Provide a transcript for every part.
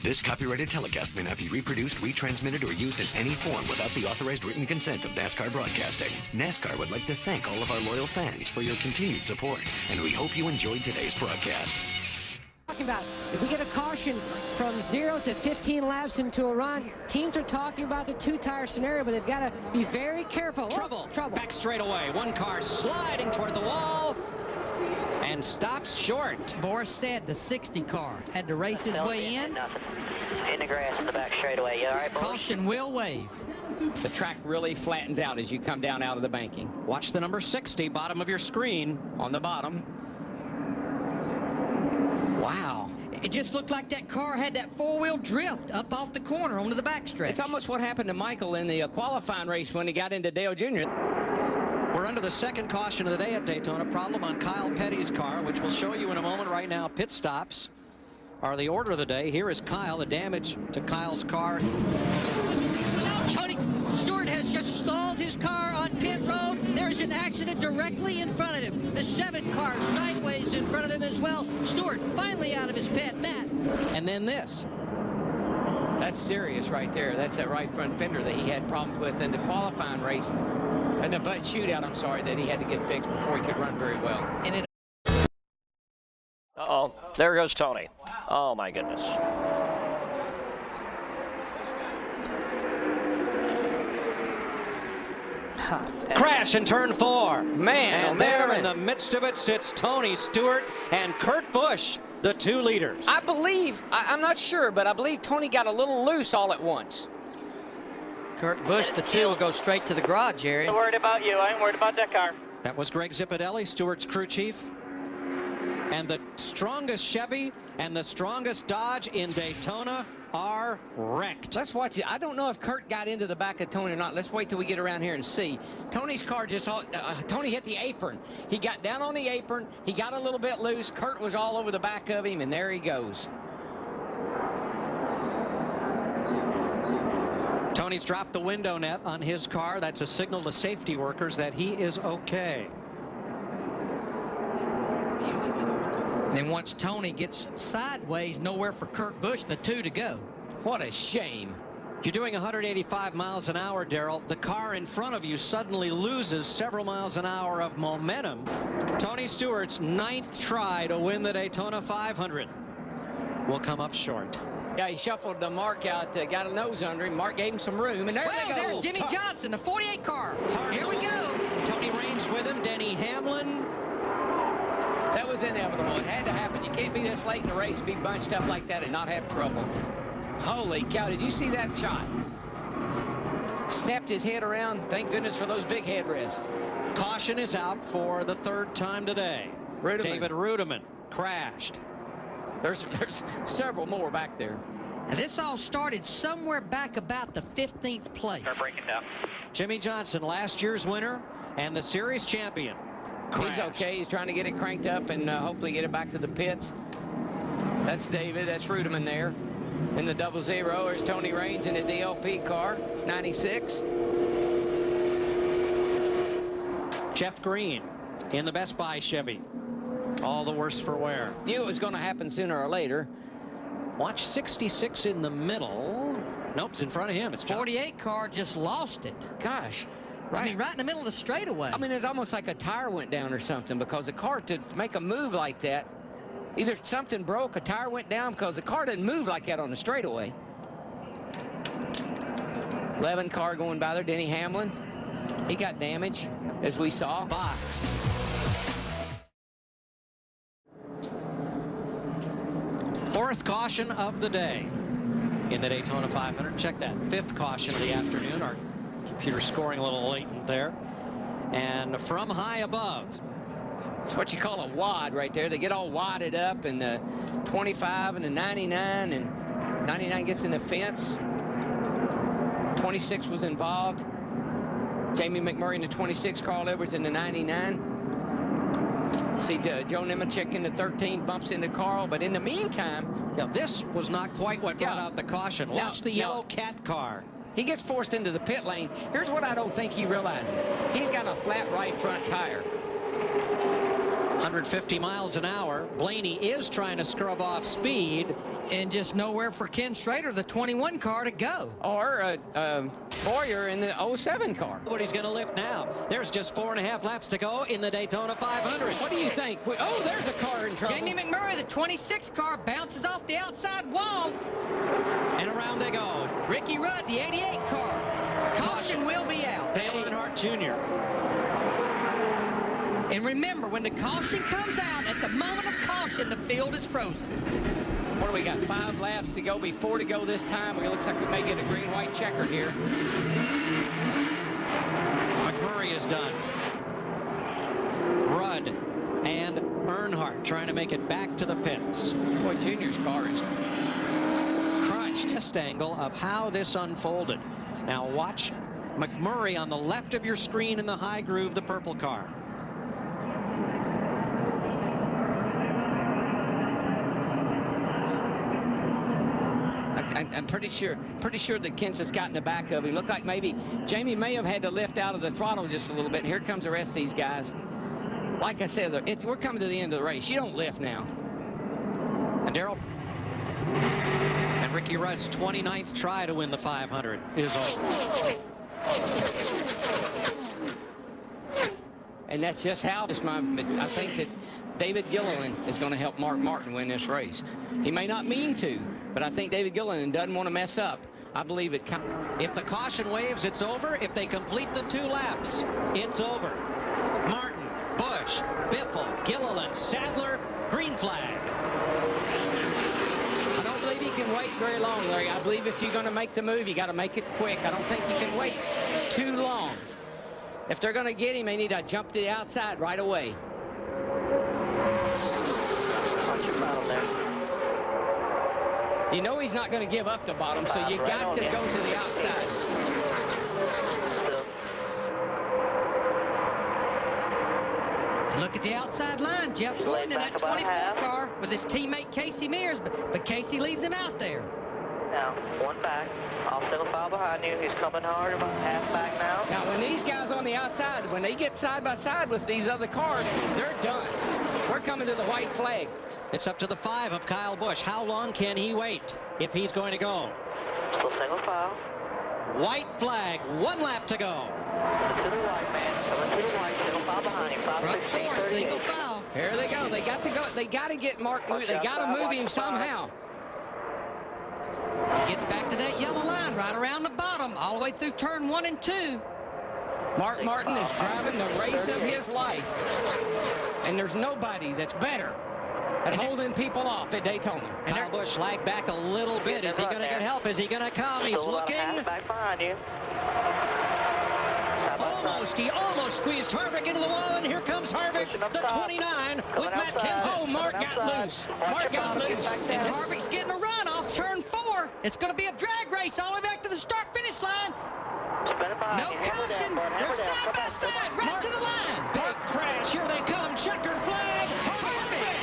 This copyrighted telecast may not be reproduced, retransmitted, or used in any form without the authorized written consent of NASCAR Broadcasting. NASCAR would like to thank all of our loyal fans for your continued support, and we hope you enjoyed today's broadcast. Talking about if we get a caution from 0 to 15 laps into a run, teams are talking about the two-tire scenario, but they've got to be very careful. Trouble. Trouble. Back straight away. One car sliding toward the wall and stops short. Boris said the 60 car had to race his way in. Nothing. In the grass in the back straightaway. You all right, boys? Caution will wave. The track really flattens out as you come down out of the banking. Watch the number 60, bottom of your screen. On the bottom. Wow. It just looked like that car had that four-wheel drift up off the corner onto the backstretch. It's almost what happened to Michael in the qualifying race when he got into Dale Jr. We're under the second caution of the day at Daytona. Problem on Kyle Petty's car, which we'll show you in a moment. Right now, pit stops are the order of the day. Here is Kyle, the damage to Kyle's car. Tony Stewart has just stalled his car on pit road. There's an accident directly in front of him. The 7 car sideways in front of him as well. Stewart finally out of his pit. Matt. And then this. That's serious right there. That's that right front fender that he had problems with in the qualifying race. And the butt shootout, I'm sorry, that he had to get fixed before he could run very well. And it Uh-oh. There goes Tony. Oh, my goodness. Crash in turn 4. Man, and there in the midst of it sits Tony Stewart and Kurt Busch, the 2 leaders. I believe, I'm not sure, but I believe Tony got a little loose all at once. Kurt Busch, the 2 will go straight to the garage, Jerry. I'm worried about you. I ain't worried about that car. That was Greg Zipadelli, Stewart's crew chief. And the strongest Chevy and the strongest Dodge in Daytona are wrecked. Let's watch it. I don't know if Kurt got into the back of Tony or not. Let's wait till we get around here and see. Tony's car just, Tony hit the apron. He got down on the apron. He got a little bit loose. Kurt was all over the back of him, and there he goes. Tony's dropped the window net on his car. That's a signal to safety workers that he is okay. And then once Tony gets sideways, nowhere for Kurt Busch, the 2 to go. What a shame. You're doing 185 miles an hour, Darrell. The car in front of you suddenly loses several miles an hour of momentum. Tony Stewart's 9th try to win the Daytona 500 will come up short. Yeah, he shuffled the Mark out, got a nose under him. Mark gave him some room, and there they go. There's Jimmy Johnson, the 48 car. Here we go. Tony Raines with him, Denny Hamlin. That was inevitable. It had to happen. You can't be this late in the race and be bunched up like that and not have trouble. Holy cow, did you see that shot? Snapped his head around. Thank goodness for those big headrests. Caution is out for the 3rd time today. Rudiman. David Rudiman crashed. There's several more back there. And this all started somewhere back about the 15th place. Start breaking down. Jimmy Johnson, last year's winner and the series champion. He's okay. He's trying to get it cranked up and hopefully get it back to the pits. That's David. That's Rudiman there. In the 00, there's Tony Raines in the DLP car, 96. Jeff Green in the Best Buy Chevy. All the worse for wear. Knew it was going to happen sooner or later. Watch 66 in the middle. Nope, it's in front of him. It's 48 car just lost it. Gosh. Right. I mean, right in the middle of the straightaway. I mean, it's almost like a tire went down or something, because the car, to make a move like that, either something broke, a tire went down, because the car didn't move like that on the straightaway. 11 car going by there, Denny Hamlin. He got damage, as we saw. Box. Fourth caution of the day in the Daytona 500. Check that. 5th caution of the afternoon. Our computer scoring a little latent there. And from high above. It's what you call a wad right there. They get all wadded up, and the 25 and the 99, and 99 gets in the fence. 26 was involved. Jamie McMurray in the 26, Carl Edwards in the 99. See Joe Nemechek in the 13 bumps into Carl, but in the meantime... Yeah, this was not quite what brought out the caution. Watch the yellow cat car. He gets forced into the pit lane. Here's what I don't think he realizes. He's got a flat right front tire. 150 miles an hour. Blaney is trying to scrub off speed. And just nowhere for Ken Schrader, the 21 car, to go. Or Boyer in the 07 car. But he's going to lift now. There's just 4.5 laps to go in the Daytona 500. What do you think? Oh, there's a car in trouble. Jamie McMurray, the 26 car, bounces off the outside wall. And around they go. Ricky Rudd, the 88 car. Caution will be out. Dale Earnhardt Jr. And remember, when the caution comes out, at the moment of caution, the field is frozen. What do we got? 5 laps to go, before to go this time. It looks like we may get a green-white checker here. McMurray is done. Rudd and Earnhardt trying to make it back to the pits. Boy, Junior's car is crunched. Test angle of how this unfolded. Now watch McMurray on the left of your screen in the high groove, the purple car. I'm pretty sure that Kenseth's got in the back of him. Looked like maybe Jamie may have had to lift out of the throttle just a little bit. And here comes the rest of these guys. Like I said, we're coming to the end of the race. You don't lift now. And Darrell and Ricky Rudd's 29th try to win the 500 is over. And that's just how I think that David Gilliland is going to help Mark Martin win this race. He may not mean to, but I think David Gilliland doesn't want to mess up. I believe it. If the caution waves, it's over. If they complete the 2 laps, it's over. Martin, Busch, Biffle, Gilliland, Sadler, green flag. I don't believe he can wait very long, Larry. I believe if you're going to make the move, you got to make it quick. I don't think you can wait too long. If they're going to get him, they need to jump to the outside right away. You know he's not going to give up the bottom, so you got to go to the outside. Look at the outside line. Jeff Gordon in that 24 car with his teammate Casey Mears, but Casey leaves him out there. Now, 1 back. Off single file behind you. He's coming hard, about half back now. Now, when these guys on the outside, when they get side by side with these other cars, they're done. We're coming to the white flag. It's up to the 5 of Kyle Busch. How long can he wait if he's going to go? Still single file. White flag, 1 lap to go. To the right, man. Coming to the right. Single file behind him. 5, Front 16, 4, single file. Here they go. They got to go. They got to get Mark. They got to move him somehow. He gets back to that yellow line right around the bottom, all the way through turn 1 and 2. Mark Martin is driving the race of his life, and there's nobody that's better at holding people off at Daytona. And Kyle Busch lagged back a little bit. Is he going to get help? Is he going to come? He's looking. Back behind you. He almost squeezed Harvick into the wall, and here comes Harvick, the 29, with Matt Kenseth. Oh, Mark got loose. Mark got loose. And Harvick's getting a run off turn 4. It's going to be a drag race all the way back to the start-finish line. No caution. They're side by side, right to the line. Big crash. Here they come. Checkered flag. Harvick.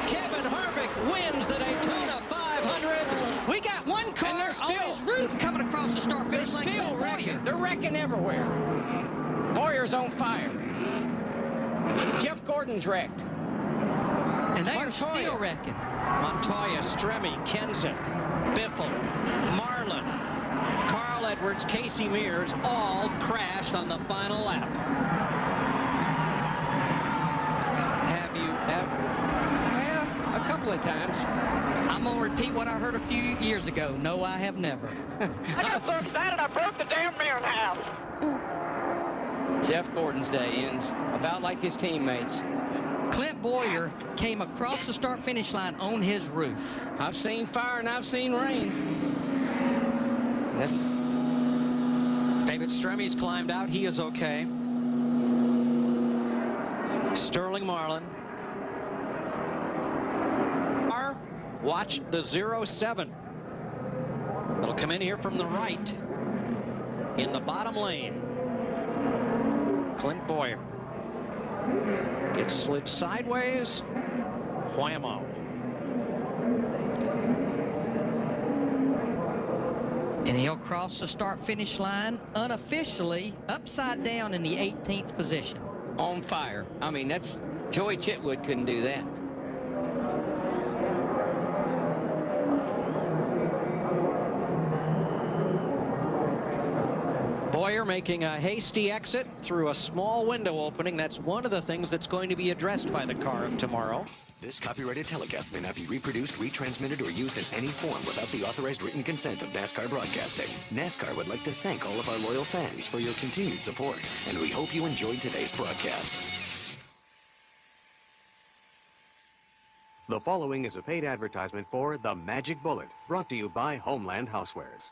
Kevin Harvick wins the Daytona 500. We got 1 car on his roof coming across the start-finish line. Still wrecking. They're wrecking everywhere. Boyer's on fire. Jeff Gordon's wrecked. And they are still wrecking. Montoya, Stremme, Kenseth, Biffle, Marlin, Carl Edwards, Casey Mears, all crashed on the final lap. Have you ever? Well, a couple of times. I'm going to repeat what I heard a few years ago. No, I have never. I got so excited I broke the damn mirror in half. Jeff Gordon's day ends about like his teammates. Clint Boyer came across the start-finish line on his roof. I've seen fire and I've seen rain. This. David Stremme's climbed out. He is okay. Sterling Marlin. Watch the 07. It'll come in here from the right in the bottom lane. Clint Boyer gets slid sideways. Whammo. And he'll cross the start-finish line unofficially upside down in the 18th position. On fire. I mean, that's Joey Chitwood couldn't do that. Boyer making a hasty exit through a small window opening. That's one of the things that's going to be addressed by the car of tomorrow. This copyrighted telecast may not be reproduced, retransmitted, or used in any form without the authorized written consent of NASCAR Broadcasting. NASCAR would like to thank all of our loyal fans for your continued support, and we hope you enjoyed today's broadcast. The following is a paid advertisement for The Magic Bullet, brought to you by Homeland Housewares.